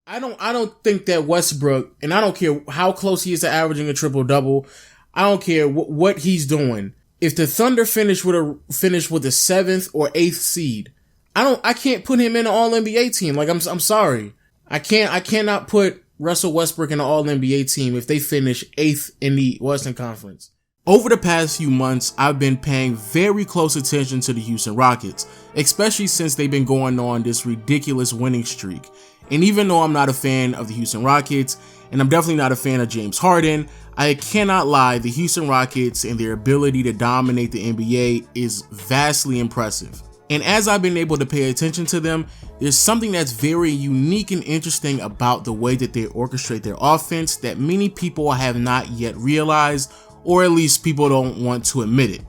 I don't think that Westbrook, and I don't care how close he is to averaging a triple double. I don't care what he's doing. If the Thunder finish with the 7th or 8th seed, I can't put him in an All NBA team. Like I'm sorry. I cannot put Russell Westbrook in an All NBA team if they finish 8th in the Western Conference. Over the past few months, I've been paying very close attention to the Houston Rockets, especially since they've been going on this ridiculous winning streak. And even though I'm not a fan of the Houston Rockets, and I'm definitely not a fan of James Harden, I cannot lie, the Houston Rockets and their ability to dominate the NBA is vastly impressive. And as I've been able to pay attention to them, there's something that's very unique and interesting about the way that they orchestrate their offense that many people have not yet realized, or at least people don't want to admit it.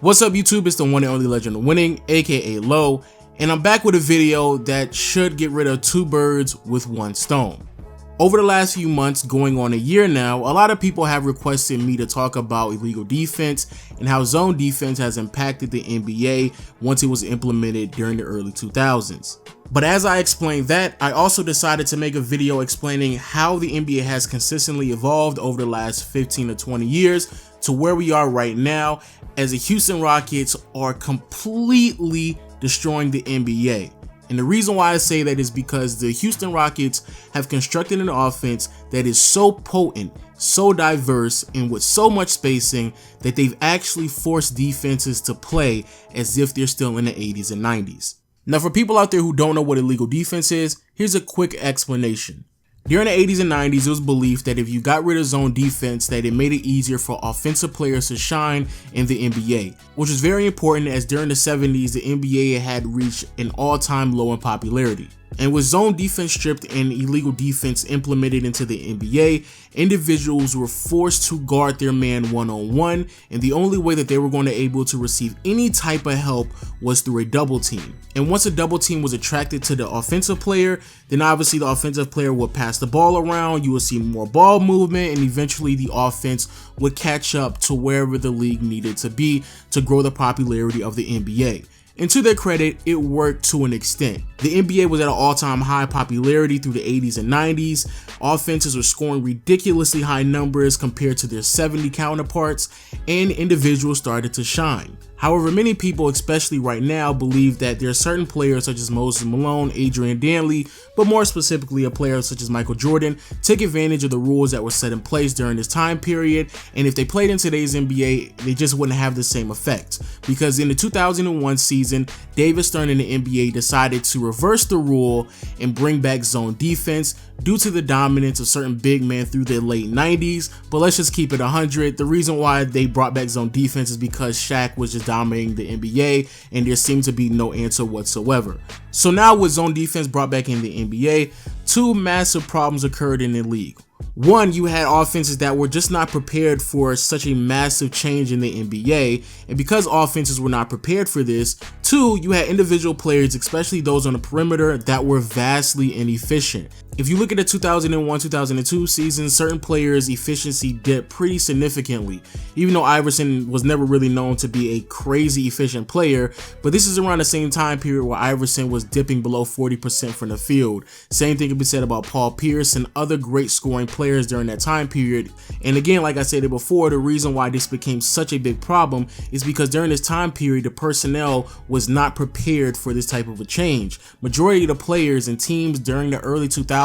What's up YouTube, it's the one and only Legend of Winning, aka Low, and I'm back with a video that should get rid of two birds with one stone. Over the last few months, going on a year now, a lot of people have requested me to talk about illegal defense and how zone defense has impacted the NBA once it was implemented during the early 2000s. But as I explained that, I also decided to make a video explaining how the NBA has consistently evolved over the last 15 to 20 years to where we are right now, as the Houston Rockets are completely destroying the NBA. And the reason why I say that is because the Houston Rockets have constructed an offense that is so potent, so diverse, and with so much spacing that they've actually forced defenses to play as if they're still in the 80s and 90s. Now, for people out there who don't know what illegal defense is, here's a quick explanation. During the 80s and 90s, it was believed that if you got rid of zone defense, that it made it easier for offensive players to shine in the NBA, which was very important as during the 70s, the NBA had reached an all-time low in popularity. And with zone defense stripped and illegal defense implemented into the NBA, individuals were forced to guard their man one-on-one, and the only way that they were going to be able to receive any type of help was through a double team. And once a double team was attracted to the offensive player, then obviously the offensive player would pass the ball around, you would see more ball movement, and eventually the offense would catch up to wherever the league needed to be to grow the popularity of the NBA. And to their credit, it worked to an extent. The NBA was at an all-time high popularity through the 80s and 90s. Offenses were scoring ridiculously high numbers compared to their 70 counterparts, and individuals started to shine. However, many people, especially right now, believe that there are certain players such as Moses Malone, Adrian Dantley, but more specifically a player such as Michael Jordan, took advantage of the rules that were set in place during this time period, and if they played in today's NBA, they just wouldn't have the same effect. Because in the 2001 season, David Stern and the NBA decided to reverse the rule and bring back zone defense due to the dominance of certain big men through the late 90s, but let's just keep it 100. The reason why they brought back zone defense is because Shaq was just dominating the NBA and there seemed to be no answer whatsoever. So now with zone defense brought back in the NBA, two massive problems occurred in the league. One, you had offenses that were just not prepared for such a massive change in the NBA, and because offenses were not prepared for this, two, you had individual players, especially those on the perimeter, that were vastly inefficient. If you look at the 2001-2002 season, certain players' efficiency dipped pretty significantly, even though Iverson was never really known to be a crazy efficient player, but this is around the same time period where Iverson was dipping below 40% from the field. Same thing can be said about Paul Pierce and other great scoring players during that time period. And again, like I said before, the reason why this became such a big problem is because during this time period, the personnel was not prepared for this type of a change. Majority of the players and teams during the early 2000s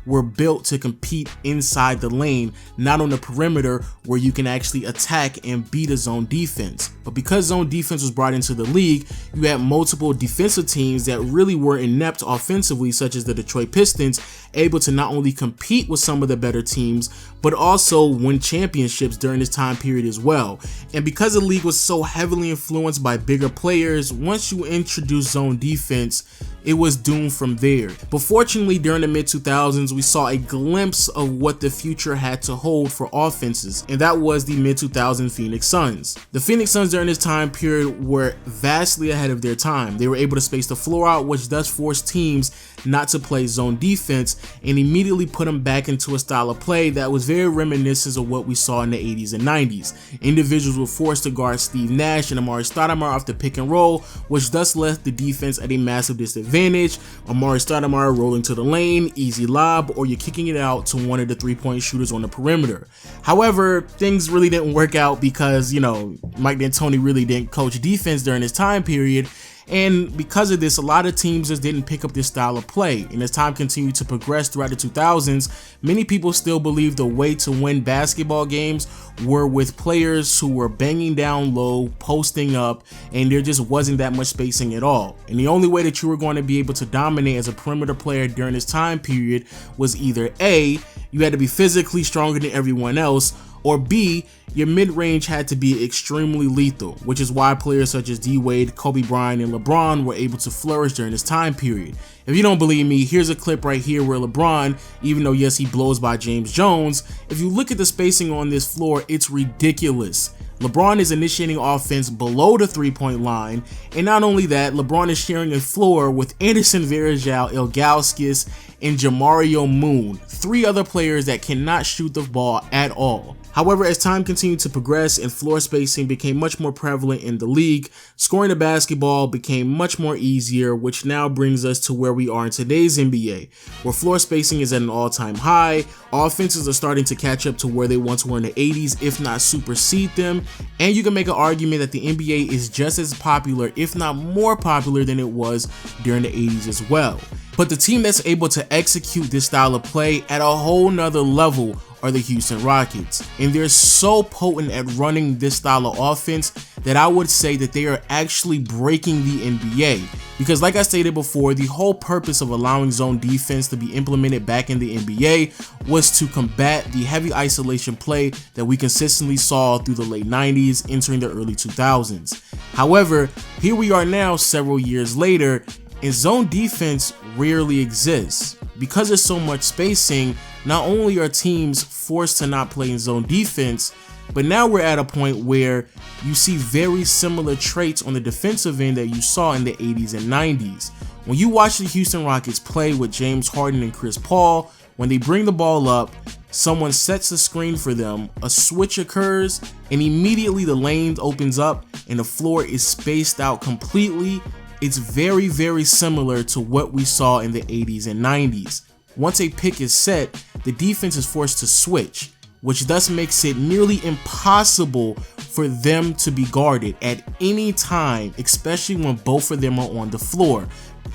were built to compete inside the lane, not on the perimeter where you can actually attack and beat a zone defense. But because zone defense was brought into the league, you had multiple defensive teams that really were inept offensively, such as the Detroit Pistons, able to not only compete with some of the better teams, but also win championships during this time period as well. And because the league was so heavily influenced by bigger players, once you introduce zone defense, it was doomed from there. But fortunately, during the mid-2000s, we saw a glimpse of what the future had to hold for offenses, and that was the mid-2000 Phoenix Suns. The Phoenix Suns during this time period were vastly ahead of their time. They were able to space the floor out, which thus forced teams not to play zone defense and immediately put them back into a style of play that was very reminiscent of what we saw in the 80s and 90s. Individuals were forced to guard Steve Nash and Amari Stoudemire off the pick and roll, which thus left the defense at a massive disadvantage. advantage, Amar'e Stoudemire rolling to the lane, easy lob, or you're kicking it out to one of the 3-point shooters on the perimeter. However, things really didn't work out because, Mike D'Antoni really didn't coach defense during this time period. And because of this, a lot of teams just didn't pick up this style of play. And as time continued to progress throughout the 2000s, many people still believe the way to win basketball games were with players who were banging down low, posting up, and there just wasn't that much spacing at all. And the only way that you were going to be able to dominate as a perimeter player during this time period was either A, you had to be physically stronger than everyone else, or B, your mid-range had to be extremely lethal, which is why players such as D-Wade, Kobe Bryant, and LeBron were able to flourish during this time period. If you don't believe me, here's a clip right here where LeBron, even though yes he blows by James Jones, if you look at the spacing on this floor, it's ridiculous. LeBron is initiating offense below the 3-point line, and not only that, LeBron is sharing a floor with Anderson Varejao, Ilgauskas, and Jamario Moon, 3 other players that cannot shoot the ball at all. However, as time continued to progress and floor spacing became much more prevalent in the league, scoring the basketball became much more easier, which now brings us to where we are in today's NBA, where floor spacing is at an all-time high, offenses are starting to catch up to where they once were in the 80s, if not supersede them, and you can make an argument that the NBA is just as popular, if not more popular than it was during the 80s as well. But the team that's able to execute this style of play at a whole nother level are the Houston Rockets, and they're so potent at running this style of offense that I would say that they are actually breaking the NBA, because like I stated before, the whole purpose of allowing zone defense to be implemented back in the NBA was to combat the heavy isolation play that we consistently saw through the late 90s entering the early 2000s. However, here we are now several years later, and zone defense rarely exists. Because there's so much spacing, not only are teams forced to not play in zone defense, but now we're at a point where you see very similar traits on the defensive end that you saw in the 80s and 90s. When you watch the Houston Rockets play with James Harden and Chris Paul, when they bring the ball up, someone sets the screen for them, a switch occurs, and immediately the lane opens up and the floor is spaced out completely. It's very, very similar to what we saw in the 80s and 90s. Once a pick is set, the defense is forced to switch, which thus makes it nearly impossible for them to be guarded at any time, especially when both of them are on the floor.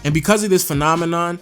And because of this phenomenon,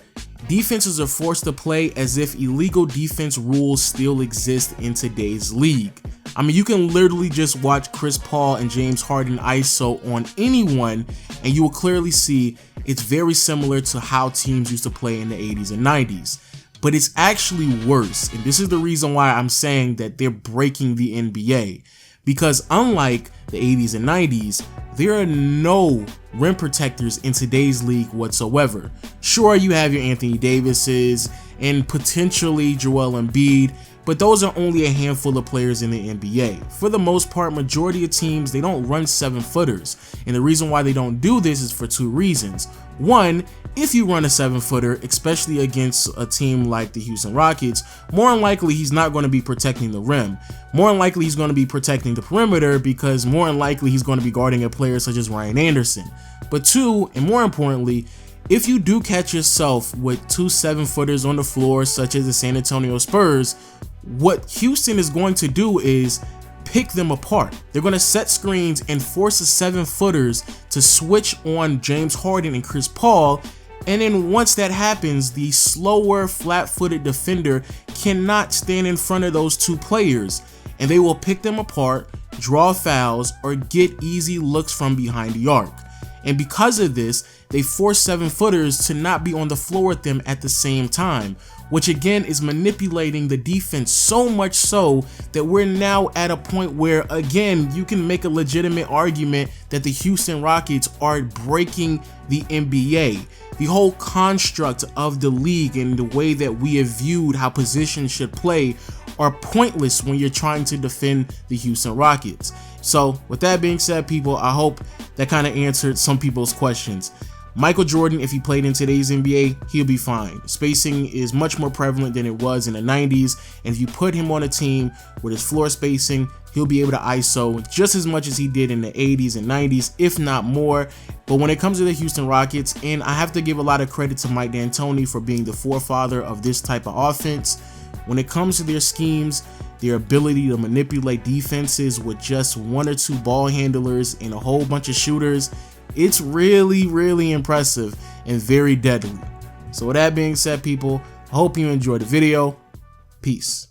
defenses are forced to play as if illegal defense rules still exist in today's league. I mean, you can literally just watch Chris Paul and James Harden ISO on anyone, and you will clearly see it's very similar to how teams used to play in the 80s and 90s. But it's actually worse, and this is the reason why I'm saying that they're breaking the NBA. Because unlike the 80s and 90s, there are no rim protectors in today's league whatsoever. Sure, you have your Anthony Davises and potentially Joel Embiid, but those are only a handful of players in the NBA. For the most part, majority of teams, they don't run 7-footers. And the reason why they don't do this is for 2 reasons. One, if you run a 7-footer, especially against a team like the Houston Rockets, more than likely he's not going to be protecting the rim. More than likely he's going to be protecting the perimeter, because more than likely he's going to be guarding a player such as Ryan Anderson. But 2, and more importantly, if you do catch yourself with 2 7-footers on the floor, such as the San Antonio Spurs, what Houston is going to do is pick them apart. They're going to set screens and force the 7-footers to switch on James Harden and Chris Paul, and then once that happens, the slower, flat-footed defender cannot stand in front of those 2 players, and they will pick them apart, draw fouls, or get easy looks from behind the arc. And because of this, they force 7-footers to not be on the floor with them at the same time, which again is manipulating the defense so much so that we're now at a point where, again, you can make a legitimate argument that the Houston Rockets are breaking the NBA. The whole construct of the league and the way that we have viewed how positions should play are pointless when you're trying to defend the Houston Rockets. So with that being said, people, I hope that kind of answered some people's questions. Michael Jordan, if he played in today's NBA, he'll be fine. Spacing is much more prevalent than it was in the 90s, and if you put him on a team with his floor spacing, he'll be able to ISO just as much as he did in the 80s and 90s, if not more. But when it comes to the Houston Rockets, and I have to give a lot of credit to Mike D'Antoni for being the forefather of this type of offense, when it comes to their schemes, their ability to manipulate defenses with just 1 or 2 ball handlers and a whole bunch of shooters, it's really, really impressive and very deadly. So with that being said, people, I hope you enjoyed the video. Peace.